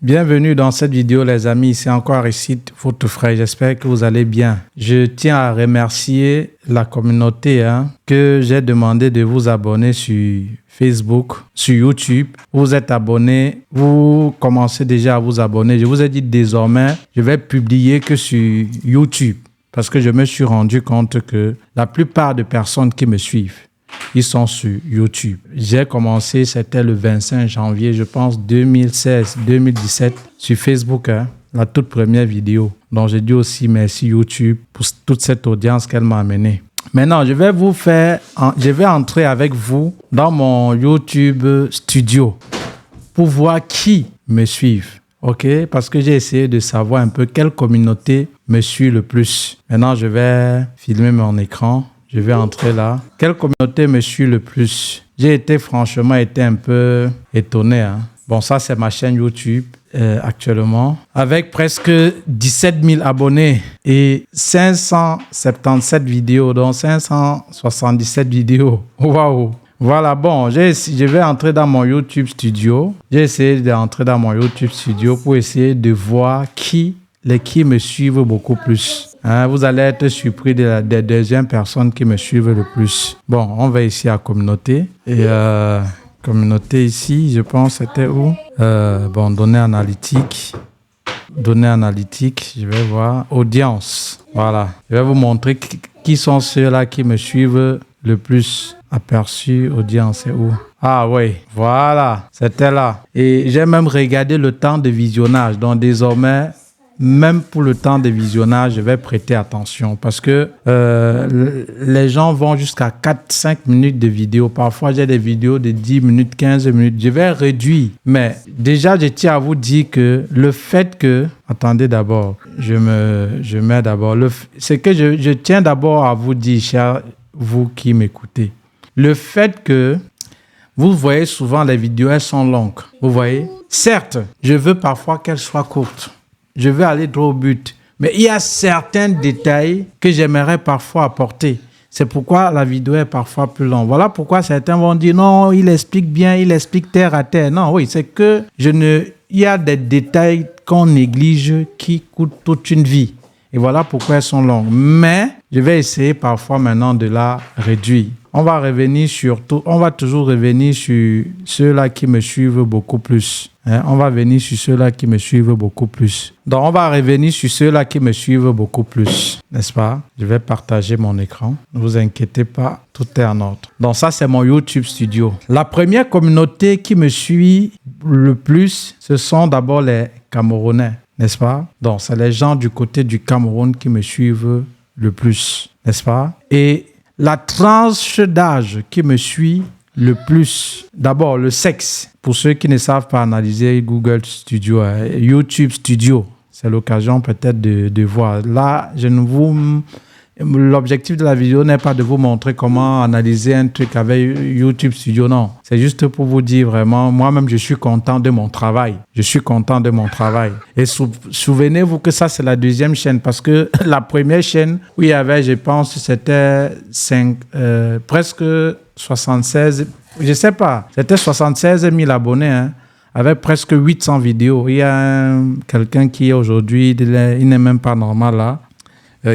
Bienvenue dans cette vidéo les amis, c'est encore Aristide, votre frère, j'espère que vous allez bien. Je tiens à remercier la communauté que j'ai demandé de vous abonner sur Facebook, sur YouTube. Vous êtes abonnés, vous commencez déjà à vous abonner. Je vous ai dit désormais, je vais publier que sur YouTube parce que je me suis rendu compte que la plupart des personnes qui me suivent, ils sont sur YouTube. J'ai commencé, c'était le 25 janvier, je pense, 2016-2017, sur Facebook, la toute première vidéo. Donc, j'ai dit aussi merci YouTube pour toute cette audience qu'elle m'a amenée. Maintenant, je vais entrer avec vous dans mon YouTube Studio pour voir qui me suit. OK? Parce que j'ai essayé de savoir un peu quelle communauté me suit le plus. Maintenant, je vais filmer mon écran. Je vais entrer là. Quelle communauté me suit le plus? J'ai franchement été un peu étonné. Bon, ça, c'est ma chaîne YouTube actuellement. Avec presque 17 000 abonnés et 577 vidéos, donc 577 vidéos. Waouh! Voilà, bon, je vais entrer dans mon YouTube Studio. J'ai essayé d'entrer dans mon YouTube Studio pour essayer de voir qui me suivent beaucoup plus. Vous allez être surpris des deuxièmes personnes qui me suivent le plus. Bon, on va ici à communauté. Et communauté ici, je pense, c'était où? Bon, données analytiques. Données analytiques, je vais voir. Audience. Voilà. Je vais vous montrer qui sont ceux-là qui me suivent le plus. Aperçu, audience, c'est où? Ah oui, voilà. C'était là. Et j'ai même regardé le temps de visionnage. Donc désormais, même pour le temps de visionnage, je vais prêter attention parce que les gens vont jusqu'à 4-5 minutes de vidéo. Parfois, j'ai des vidéos de 10 minutes, 15 minutes. Je vais réduire. Mais déjà, je tiens à vous dire que le fait que... Attendez d'abord, je mets d'abord... C'est que je tiens d'abord à vous dire, chers vous qui m'écoutez, le fait que vous voyez souvent les vidéos, elles sont longues. Vous voyez? Certes, je veux parfois qu'elles soient courtes. Je veux aller droit au but. Mais il y a certains détails que j'aimerais parfois apporter. C'est pourquoi la vidéo est parfois plus longue. Voilà pourquoi certains vont dire non, il explique bien, il explique terre à terre. Non, oui, c'est que il y a des détails qu'on néglige qui coûtent toute une vie. Et voilà pourquoi elles sont longues. Mais je vais essayer parfois maintenant de la réduire. On va toujours revenir sur ceux-là qui me suivent beaucoup plus. On va venir sur ceux-là qui me suivent beaucoup plus. Donc, on va revenir sur ceux-là qui me suivent beaucoup plus. N'est-ce pas? Je vais partager mon écran. Ne vous inquiétez pas, tout est en ordre. Donc, ça, c'est mon YouTube Studio. La première communauté qui me suit le plus, ce sont d'abord les Camerounais. N'est-ce pas? Donc, c'est les gens du côté du Cameroun qui me suivent le plus. N'est-ce pas? Et la tranche d'âge qui me suit le plus, d'abord le sexe. Pour ceux qui ne savent pas analyser Google Studio, YouTube Studio, c'est l'occasion peut-être de voir. Là, l'objectif de la vidéo n'est pas de vous montrer comment analyser un truc avec YouTube Studio, non. C'est juste pour vous dire vraiment, moi-même, je suis content de mon travail. Je suis content de mon travail. Et souvenez-vous que ça, c'est la deuxième chaîne parce que la première chaîne où il y avait, je pense, c'était presque 76, je sais pas, c'était 76 000 abonnés, avec presque 800 vidéos. Il y a quelqu'un qui aujourd'hui, il n'est même pas normal là,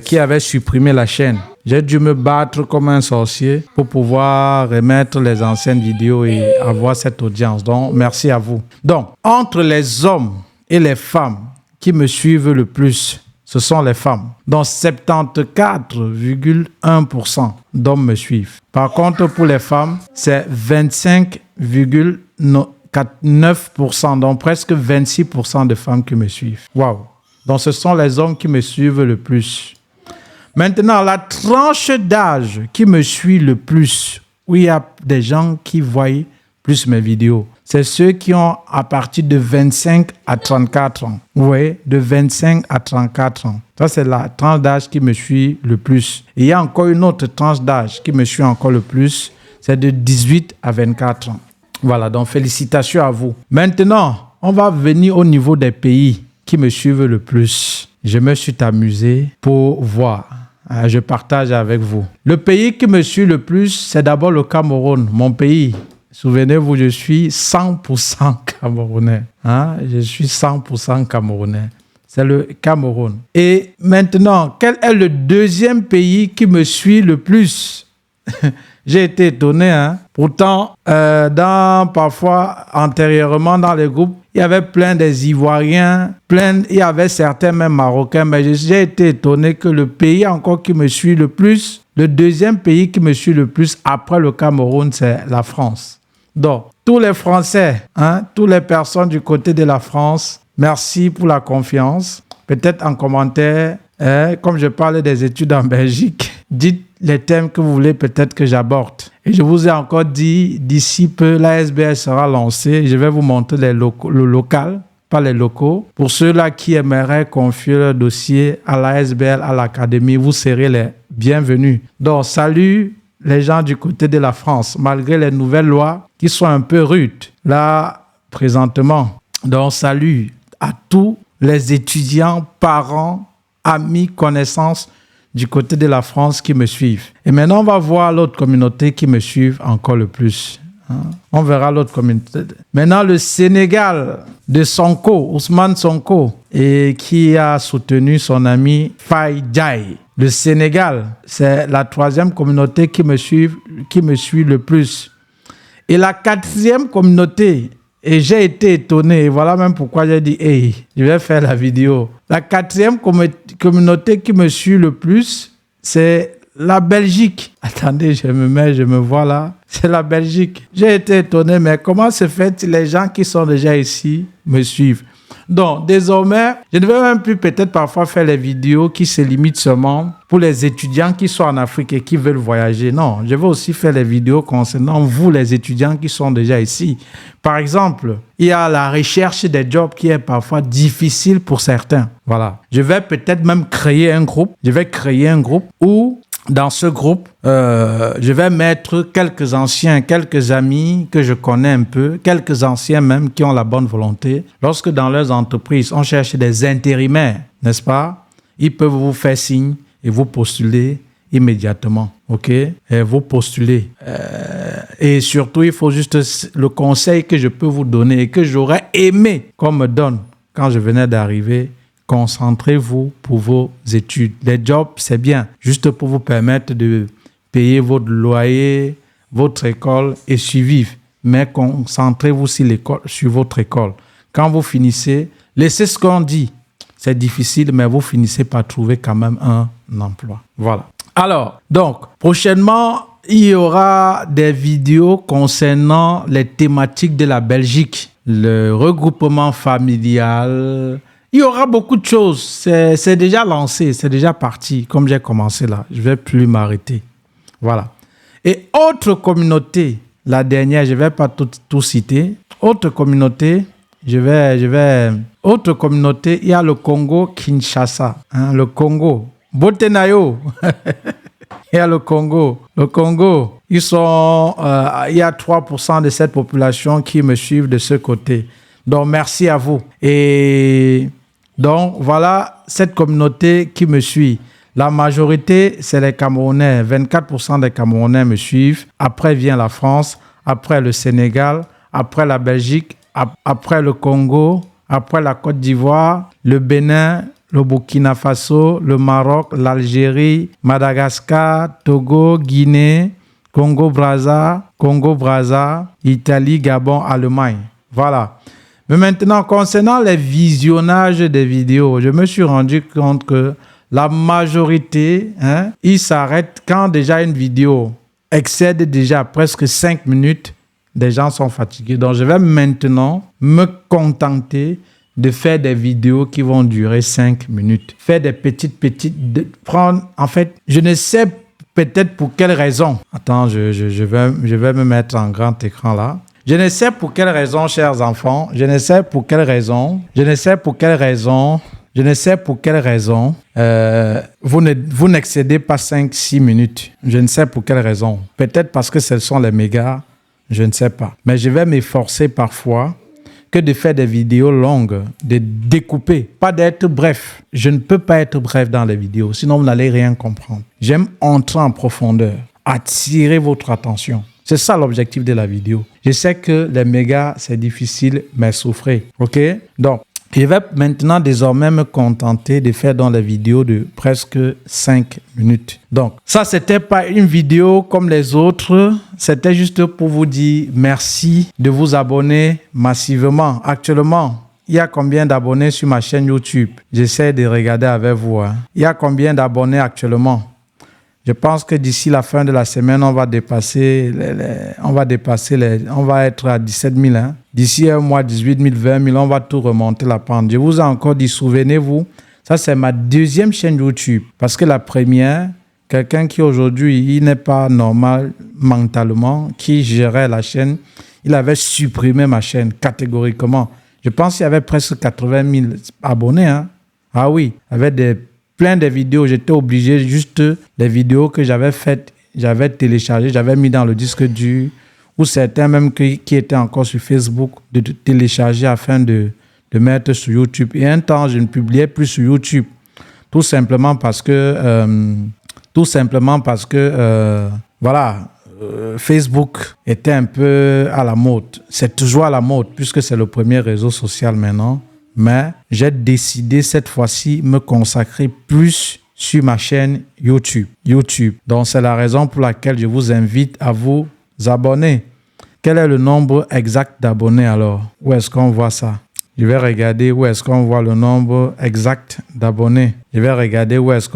qui avait supprimé la chaîne. J'ai dû me battre comme un sorcier pour pouvoir remettre les anciennes vidéos et avoir cette audience. Donc, merci à vous. Donc, entre les hommes et les femmes qui me suivent le plus, ce sont les femmes. Donc, 74,1% d'hommes me suivent. Par contre, pour les femmes, c'est 25,9%, donc presque 26% de femmes qui me suivent. Waouh! Donc, ce sont les hommes qui me suivent le plus. Maintenant, la tranche d'âge qui me suit le plus, où il y a des gens qui voient plus mes vidéos, c'est ceux qui ont à partir de 25 à 34 ans. Vous voyez, de 25 à 34 ans. Ça, c'est la tranche d'âge qui me suit le plus. Et il y a encore une autre tranche d'âge qui me suit encore le plus, c'est de 18 à 24 ans. Voilà, donc félicitations à vous. Maintenant, on va venir au niveau des pays qui me suivent le plus. Je me suis amusé pour voir. Je partage avec vous. Le pays qui me suit le plus, c'est d'abord le Cameroun, mon pays. Souvenez-vous, je suis 100% camerounais. Hein? Je suis 100% camerounais. C'est le Cameroun. Et maintenant, quel est le deuxième pays qui me suit le plus? J'ai été étonné. Hein? Pourtant, parfois, antérieurement, dans les groupes, il y avait plein des Ivoiriens, il y avait certains même Marocains, mais j'ai été étonné que le pays encore qui me suit le plus, le deuxième pays qui me suit le plus après le Cameroun, c'est la France. Donc, tous les Français, hein, toutes les personnes du côté de la France, merci pour la confiance. Peut-être en commentaire, comme je parlais des études en Belgique, dites les thèmes que vous voulez peut-être que j'aborde. Et je vous ai encore dit, d'ici peu, l'ASBL sera lancée. Je vais vous montrer le local, pas les locaux. Pour ceux-là qui aimeraient confier leur dossier à l'ASBL, à l'académie, vous serez les bienvenus. Donc, salut les gens du côté de la France, malgré les nouvelles lois qui sont un peu rudes, là, présentement. Donc, salut à tous les étudiants, parents, amis, connaissances du côté de la France qui me suivent. Et maintenant, on va voir l'autre communauté qui me suivent encore le plus. On verra l'autre communauté. Maintenant, le Sénégal de Sonko, Ousmane Sonko, et qui a soutenu son ami Faye Diaye. Le Sénégal, c'est la troisième communauté qui me suit le plus. Et la quatrième communauté, et j'ai été étonné, et voilà même pourquoi j'ai dit, hey, je vais faire la vidéo. La quatrième communauté qui me suit le plus, c'est la Belgique. Attendez, je me vois là. C'est la Belgique. J'ai été étonné, mais comment se fait-il les gens qui sont déjà ici me suivent? Donc, désormais, je ne vais même plus peut-être parfois faire les vidéos qui se limitent seulement pour les étudiants qui sont en Afrique et qui veulent voyager. Non, je vais aussi faire les vidéos concernant vous, les étudiants qui sont déjà ici. Par exemple, il y a la recherche des jobs qui est parfois difficile pour certains. Voilà. Je vais peut-être même créer un groupe. Je vais créer un groupe où dans ce groupe, je vais mettre quelques anciens, quelques amis que je connais un peu, quelques anciens même qui ont la bonne volonté. Lorsque dans leurs entreprises, on cherche des intérimaires, n'est-ce pas? Ils peuvent vous faire signe et vous postuler immédiatement, ok? Et vous postulez. Et surtout, il faut juste le conseil que je peux vous donner et que j'aurais aimé qu'on me donne quand je venais d'arriver. Concentrez-vous pour vos études. Les jobs, c'est bien, juste pour vous permettre de payer votre loyer, votre école et survivre. Mais concentrez-vous sur votre école. Quand vous finissez, laissez ce qu'on dit. C'est difficile, mais vous finissez par trouver quand même un emploi. Voilà. Alors, donc, prochainement, il y aura des vidéos concernant les thématiques de la Belgique. Le regroupement familial. Il y aura beaucoup de choses. C'est déjà lancé, c'est déjà parti. Comme j'ai commencé là, je ne vais plus m'arrêter. Voilà. Et autre communauté, la dernière, je ne vais pas tout citer. Autre communauté, autre communauté, il y a le Congo-Kinshasa. Hein, le Congo. Botenayo. Il y a le Congo. Le Congo, il y a 3% de cette population qui me suivent de ce côté. Donc, merci à vous. Et donc, voilà cette communauté qui me suit. La majorité, c'est les Camerounais. 24% des Camerounais me suivent. Après vient la France, après le Sénégal, après la Belgique, après le Congo, après la Côte d'Ivoire, le Bénin, le Burkina Faso, le Maroc, l'Algérie, Madagascar, Togo, Guinée, Congo-Brazza, Italie, Gabon, Allemagne. Voilà. Mais maintenant, concernant les visionnages des vidéos, je me suis rendu compte que la majorité, ils s'arrêtent quand déjà une vidéo excède déjà presque 5 minutes, des gens sont fatigués. Donc, je vais maintenant me contenter de faire des vidéos qui vont durer 5 minutes. Faire des petites, en fait, je ne sais peut-être pour quelle raison. Attends, je vais me mettre en grand écran là. Je ne sais pour quelle raison, chers enfants, vous n'excédez pas 5-6 minutes. Je ne sais pour quelle raison. Peut-être parce que ce sont les mégas, je ne sais pas. Mais je vais m'efforcer parfois que de faire des vidéos longues, de découper, pas d'être bref. Je ne peux pas être bref dans les vidéos, sinon vous n'allez rien comprendre. J'aime entrer en profondeur, attirer votre attention. C'est ça l'objectif de la vidéo. Je sais que les mégas, c'est difficile, mais souffrez. OK? Donc, je vais maintenant désormais me contenter de faire dans les vidéos de presque 5 minutes. Donc, ça, c'était pas une vidéo comme les autres. C'était juste pour vous dire merci de vous abonner massivement. Actuellement, il y a combien d'abonnés sur ma chaîne YouTube? J'essaie de regarder avec vous. Il y a combien d'abonnés actuellement? Je pense que d'ici la fin de la semaine, on va dépasser on va être à 17 000. D'ici un mois, 18 000, 20 000, on va tout remonter la pente. Je vous ai encore dit, souvenez-vous, ça c'est ma deuxième chaîne YouTube. Parce que la première, quelqu'un qui aujourd'hui, il n'est pas normal mentalement, qui gérait la chaîne, il avait supprimé ma chaîne catégoriquement. Je pense qu'il y avait presque 80 000 abonnés. Ah oui, il y avait plein de vidéos. J'étais obligé, juste les vidéos que j'avais faites, j'avais téléchargées, j'avais mis dans le disque dur, ou certains même qui étaient encore sur Facebook, de télécharger afin de mettre sur YouTube. Et un temps, je ne publiais plus sur YouTube, tout simplement parce que Facebook était un peu à la mode. C'est toujours à la mode, puisque c'est le premier réseau social maintenant. Mais j'ai décidé cette fois-ci me consacrer plus sur ma chaîne YouTube. Donc, c'est la raison pour laquelle je vous invite à vous abonner. Quel est le nombre exact d'abonnés alors? Où est-ce qu'on voit ça? Je vais regarder où est-ce qu'on voit le nombre exact d'abonnés. Je vais regarder où on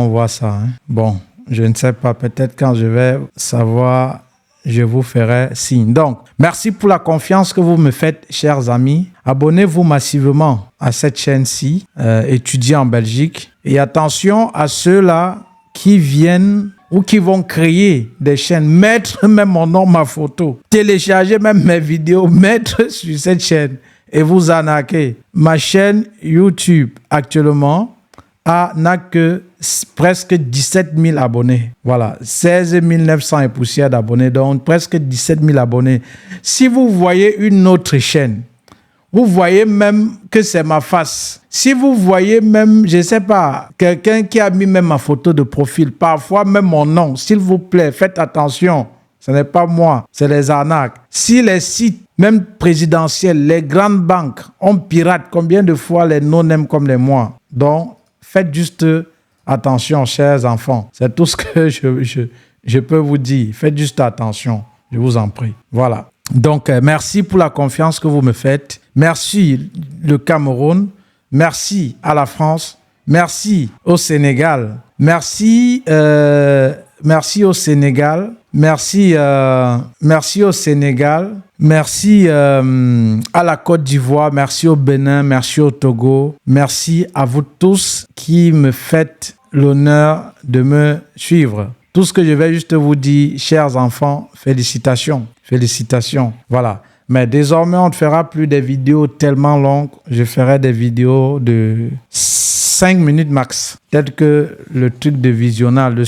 voit ça. Bon, je ne sais pas. Peut-être quand je vais savoir, je vous ferai signe. Donc, merci pour la confiance que vous me faites, chers amis. Abonnez-vous massivement à cette chaîne-ci, Étudier en Belgique. Et attention à ceux-là qui viennent ou qui vont créer des chaînes, mettre même mon nom, ma photo, télécharger même mes vidéos, mettre sur cette chaîne et vous arnaquer. Ma chaîne YouTube, actuellement, n'a que presque 17 000 abonnés. Voilà, 16 900 et poussière d'abonnés, donc presque 17 000 abonnés. Si vous voyez une autre chaîne, vous voyez même que c'est ma face. Si vous voyez même, je ne sais pas, quelqu'un qui a mis même ma photo de profil, parfois même mon nom, s'il vous plaît, faites attention. Ce n'est pas moi, c'est les arnaques. Si les sites, même présidentiels, les grandes banques, on pirate combien de fois les non-name comme les moi. Donc, faites juste attention, chers enfants. C'est tout ce que je peux vous dire. Faites juste attention, je vous en prie. Voilà. Donc, merci pour la confiance que vous me faites. Merci le Cameroun. Merci à la France. Merci au Sénégal. Merci au Sénégal. Merci au Sénégal. Merci à la Côte d'Ivoire. Merci au Bénin. Merci au Togo. Merci à vous tous qui me faites l'honneur de me suivre. Tout ce que je vais juste vous dire, chers enfants, félicitations. Félicitations. Voilà. Mais désormais, on ne fera plus des vidéos tellement longues. Je ferai des vidéos de 5 minutes max. Peut-être que le truc de visionnage, le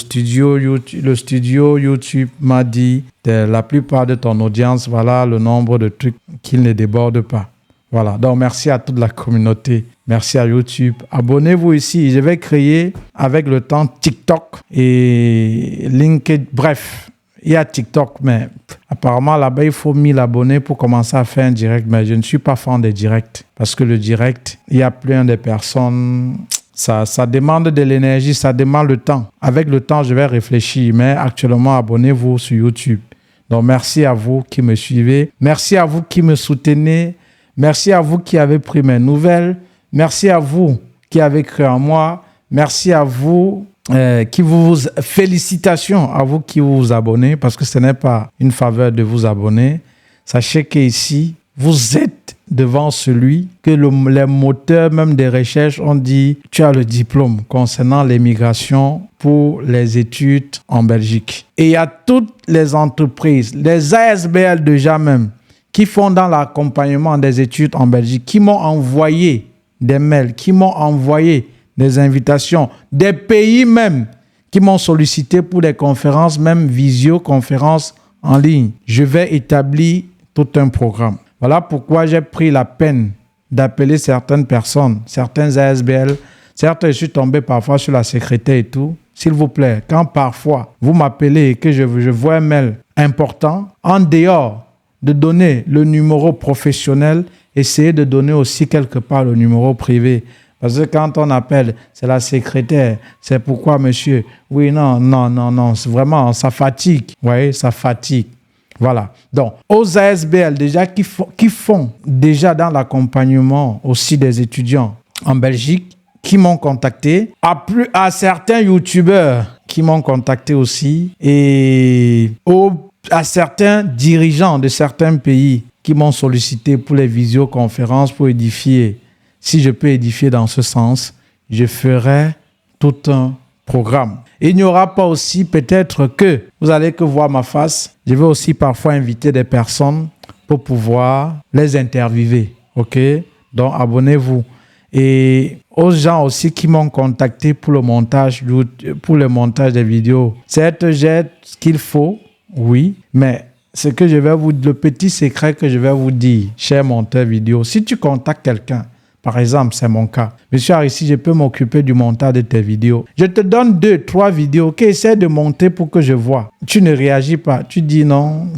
studio YouTube m'a dit de la plupart de ton audience, voilà le nombre de trucs qu'il ne déborde pas. Voilà. Donc, merci à toute la communauté. Merci à YouTube. Abonnez-vous ici. Je vais créer avec le temps TikTok et LinkedIn. Bref, il y a TikTok, mais apparemment là-bas, il faut 1000 abonnés pour commencer à faire un direct. Mais je ne suis pas fan des directs parce que le direct, il y a plein de personnes. Ça demande de l'énergie, ça demande le temps. Avec le temps, je vais réfléchir. Mais actuellement, abonnez-vous sur YouTube. Donc, merci à vous qui me suivez. Merci à vous qui me soutenez. Merci à vous qui avez pris mes nouvelles. Merci à vous qui avez cru en moi. Merci à vous félicitations à vous qui vous abonnez parce que ce n'est pas une faveur de vous abonner. Sachez qu'ici, vous êtes devant celui que les moteurs même des recherches ont dit tu as le diplôme concernant l'immigration pour les études en Belgique. Et il y a toutes les entreprises, les ASBL déjà même, qui font dans l'accompagnement des études en Belgique, qui m'ont envoyé des mails, qui m'ont envoyé des invitations, des pays même qui m'ont sollicité pour des conférences, même visioconférences en ligne. Je vais établir tout un programme. Voilà pourquoi j'ai pris la peine d'appeler certaines personnes, certains ASBL, Certes, je suis tombé parfois sur la secrétaire et tout. S'il vous plaît, quand parfois vous m'appelez et que je vois un mail important, en dehors de donner le numéro professionnel, essayez de donner aussi quelque part le numéro privé. Parce que quand on appelle, c'est la secrétaire. C'est pourquoi, monsieur? Oui, non. C'est vraiment, ça fatigue. Vous voyez, ça fatigue. Voilà. Donc, aux ASBL, déjà, qui font déjà dans l'accompagnement aussi des étudiants en Belgique, qui m'ont contacté, à certains youtubeurs qui m'ont contacté aussi, et à certains dirigeants de certains pays qui m'ont sollicité pour les visioconférences, pour édifier. Si je peux édifier dans ce sens, je ferai tout un programme. Il n'y aura pas aussi, peut-être que vous allez que voir ma face, je vais aussi parfois inviter des personnes pour pouvoir les interviewer. OK? Donc, abonnez-vous. Et aux gens aussi qui m'ont contacté pour le montage des vidéos. Certes, j'ai ce qu'il faut, oui, mais le petit secret que je vais vous dire, cher monteur vidéo, si tu contactes quelqu'un, par exemple, c'est mon cas. Monsieur Arissi, je peux m'occuper du montage de tes vidéos. Je te donne 2, 3 vidéos essaie de monter pour que je vois. Tu ne réagis pas. Tu dis non,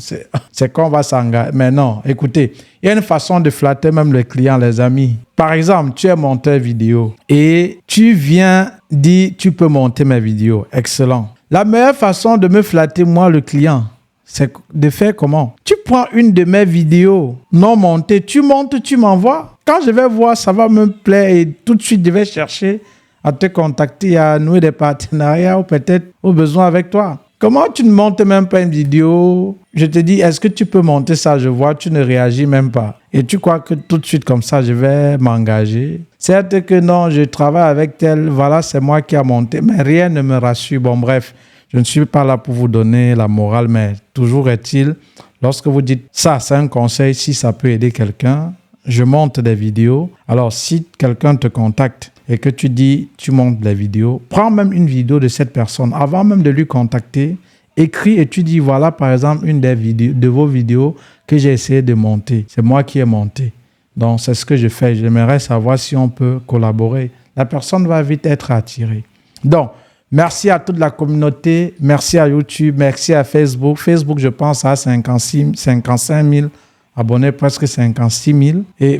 c'est qu'on va s'engager. Mais non, écoutez, il y a une façon de flatter même les clients, les amis. Par exemple, tu es monteur vidéo et tu viens dire tu peux monter mes vidéos. Excellent. La meilleure façon de me flatter, moi, le client, c'est de faire comment? Tu prends une de mes vidéos non montées, tu montes, tu m'envoies. Quand je vais voir, ça va me plaire et tout de suite, je vais chercher à te contacter, à nouer des partenariats ou peut-être au besoin avec toi. Comment tu ne montes même pas une vidéo? Je te dis, est-ce que tu peux monter ça? Je vois, tu ne réagis même pas. Et tu crois que tout de suite comme ça, je vais m'engager? Certes que non, je travaille avec tel, voilà, c'est moi qui a monté, mais rien ne me rassure. Bon, bref. Je ne suis pas là pour vous donner la morale, mais toujours est-il, lorsque vous dites ça, c'est un conseil, si ça peut aider quelqu'un, je monte des vidéos. Alors, si quelqu'un te contacte et que tu dis, tu montes des vidéos, prends même une vidéo de cette personne. Avant même de lui contacter, écris et tu dis, voilà par exemple une de vos vidéos que j'ai essayé de monter. C'est moi qui ai monté. Donc, c'est ce que je fais. J'aimerais savoir si on peut collaborer. La personne va vite être attirée. Donc, merci à toute la communauté, merci à YouTube, merci à Facebook. Facebook, je pense, à 55 000 abonnés, presque 56 000. Et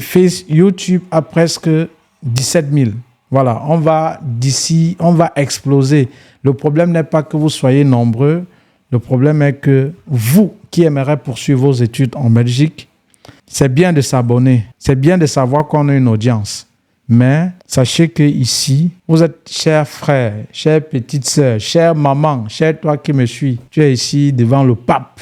YouTube a presque 17 000. Voilà, on va exploser. Le problème n'est pas que vous soyez nombreux. Le problème est que vous qui aimeriez poursuivre vos études en Belgique, c'est bien de s'abonner. C'est bien de savoir qu'on a une audience. Mais sachez que ici, vous êtes chers frères, chères petites sœurs, chère maman, cher toi qui me suis. Tu es ici devant le pape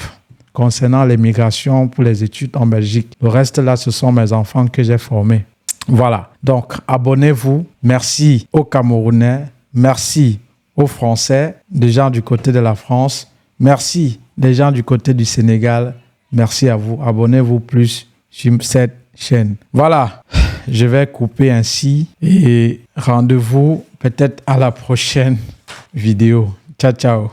concernant l'immigration pour les études en Belgique. Le reste là, ce sont mes enfants que j'ai formés. Voilà. Donc, abonnez-vous. Merci aux Camerounais. Merci aux Français, des gens du côté de la France. Merci des gens du côté du Sénégal. Merci à vous. Abonnez-vous plus sur cette chaîne. Voilà. Je vais couper ainsi et rendez-vous peut-être à la prochaine vidéo. Ciao, ciao.